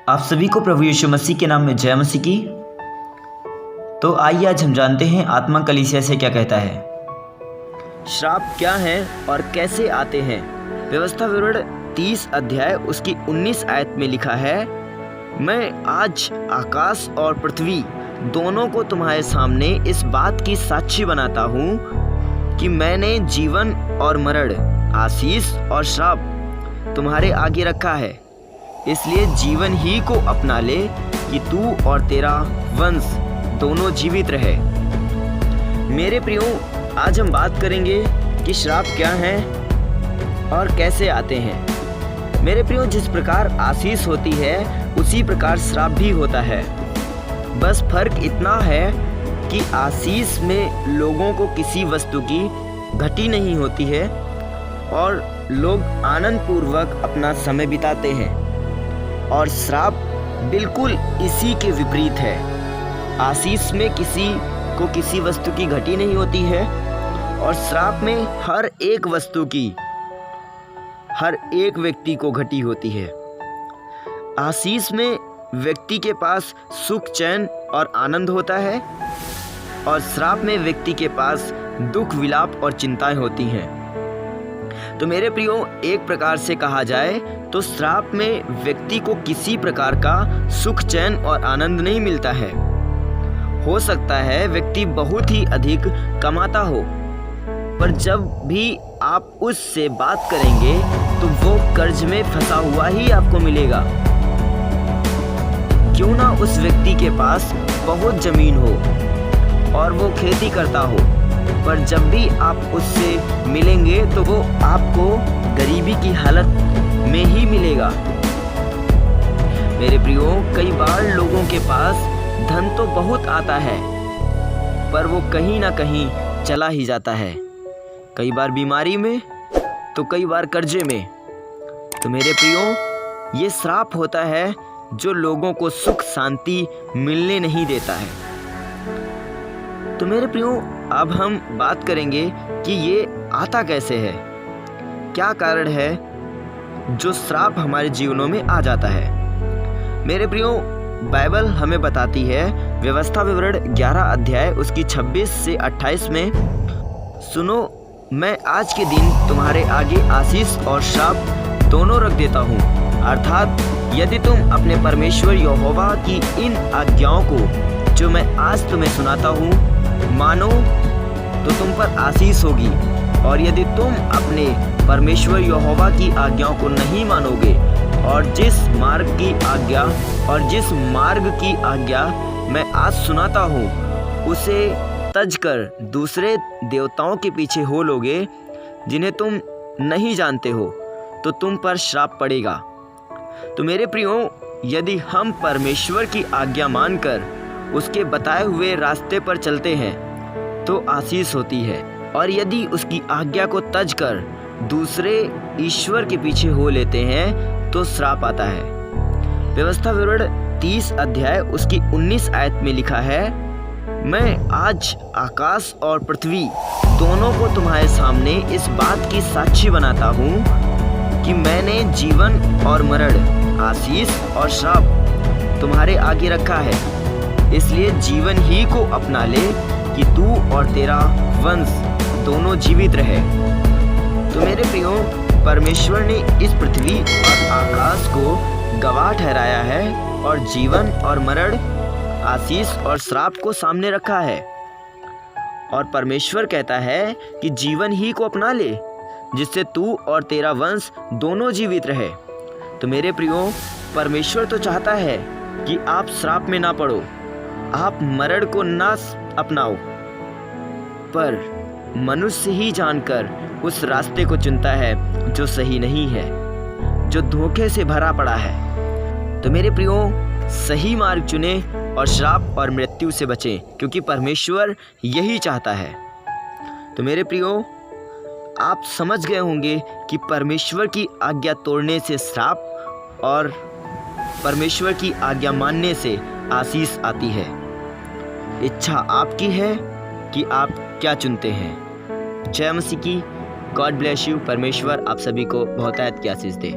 आप सभी को प्रभु यीशु मसीह के नाम में जय मसीह की। तो आइए आज हम जानते हैं आत्मा कलीसिया से क्या कहता है। श्राप क्या है और कैसे आते हैं। व्यवस्था विवरण 30 अध्याय उसकी 19 आयत में लिखा है, मैं आज आकाश और पृथ्वी दोनों को तुम्हारे सामने इस बात की साक्षी बनाता हूँ कि मैंने जीवन और मरण, आशीष और श्राप तुम्हारे आगे रखा है। इसलिए जीवन ही को अपना ले कि तू और तेरा वंश दोनों जीवित रहे। मेरे प्रियो, आज हम बात करेंगे कि श्राप क्या है और कैसे आते हैं। मेरे प्रियो, जिस प्रकार आशीष होती है उसी प्रकार श्राप भी होता है। बस फर्क इतना है कि आशीष में लोगों को किसी वस्तु की घटी नहीं होती है और लोग आनंद पूर्वक अपना समय बिताते हैं, और श्राप बिल्कुल इसी के विपरीत है। आशीष में किसी को किसी वस्तु की घटी नहीं होती है और श्राप में हर एक वस्तु की हर एक व्यक्ति को घटी होती है। आशीष में व्यक्ति के पास सुख, चैन और आनंद होता है और श्राप में व्यक्ति के पास दुख, विलाप और चिंताएं होती हैं। तो मेरे प्रियो, एक प्रकार से कहा जाए तो श्राप में व्यक्ति को किसी प्रकार का सुख, चैन और आनंद नहीं मिलता है। हो सकता है व्यक्ति बहुत ही अधिक कमाता हो, पर जब भी आप उससे बात करेंगे तो वो कर्ज में फंसा हुआ ही आपको मिलेगा। क्यों ना उस व्यक्ति के पास बहुत जमीन हो और वो खेती करता हो, पर जब भी आप उससे मिलेंगे तो वो आपको गरीबी की हालत में ही मिलेगा। मेरे प्रियो, कई बार लोगों के पास धन तो बहुत आता है पर वो कहीं ना कहीं चला ही जाता है, कई बार बीमारी में तो कई बार कर्जे में। तो मेरे प्रियो, ये श्राप होता है जो लोगों को सुख, शांति मिलने नहीं देता है। तो मेरे प्रियो, अब हम बात करेंगे कि ये आता कैसे है, क्या कारण है जो श्राप हमारे जीवनों में आ जाता है। मेरे प्रियो, बाइबल हमें बताती है, व्यवस्था विवरण 11 अध्याय उसकी 26 से 28 में, सुनो, मैं आज के दिन तुम्हारे आगे आशीष और श्राप दोनों रख देता हूँ। अर्थात यदि तुम अपने परमेश्वर यहोवा की इन आज्ञाओं को जो मैं आज तुम्हें सुनाता हूँ मानो तो तुम पर आशीष होगी, और यदि तुम अपने परमेश्वर यहोवा की आज्ञाओं को नहीं मानोगे और जिस मार्ग की आज्ञा मैं आज सुनाता हूँ उसे तज कर दूसरे देवताओं के पीछे हो लोगे जिन्हें तुम नहीं जानते हो, तो तुम पर श्राप पड़ेगा। तो मेरे प्रियो, यदि हम परमेश्वर की आज्ञा मानकर उसके बताए हुए रास्ते पर चलते हैं तो आशीष होती है, और यदि उसकी आज्ञा को तज कर दूसरे ईश्वर के पीछे हो लेते हैं तो श्राप आता है। व्यवस्था विवरण 30 अध्याय उसकी 19 आयत में लिखा है, मैं आज आकाश और पृथ्वी दोनों को तुम्हारे सामने इस बात की साक्षी बनाता हूँ कि मैंने जीवन और मरण, आशीष और श्राप तुम्हारे आगे रखा है। इसलिए जीवन ही को अपना ले कि तू और तेरा वंश दोनों जीवित रहे। तो मेरे प्रियो, परमेश्वर ने इस पृथ्वी और आकाश को गवाह ठहराया है और जीवन और मरण, आशीष और श्राप को सामने रखा है, और परमेश्वर कहता है कि जीवन ही को अपना ले जिससे तू और तेरा वंश दोनों जीवित रहे। तो मेरे प्रियो, परमेश्वर तो चाहता है कि आप श्राप में ना पड़ो, आप मरण को ना अपनाओ, पर मनुष्य ही जानकर उस रास्ते को चुनता है जो सही नहीं है, जो धोखे से भरा पड़ा है। तो मेरे प्रियो, सही मार्ग चुने और श्राप और मृत्यु से बचें, क्योंकि परमेश्वर यही चाहता है। तो मेरे प्रियो, आप समझ गए होंगे कि परमेश्वर की आज्ञा तोड़ने से श्राप और परमेश्वर की आज्ञा मानने से आशीष आती है। इच्छा आपकी है कि आप क्या चुनते हैं। जय मसीह की। God bless you. परमेश्वर आप सभी को बहुतायत की आशीष दे।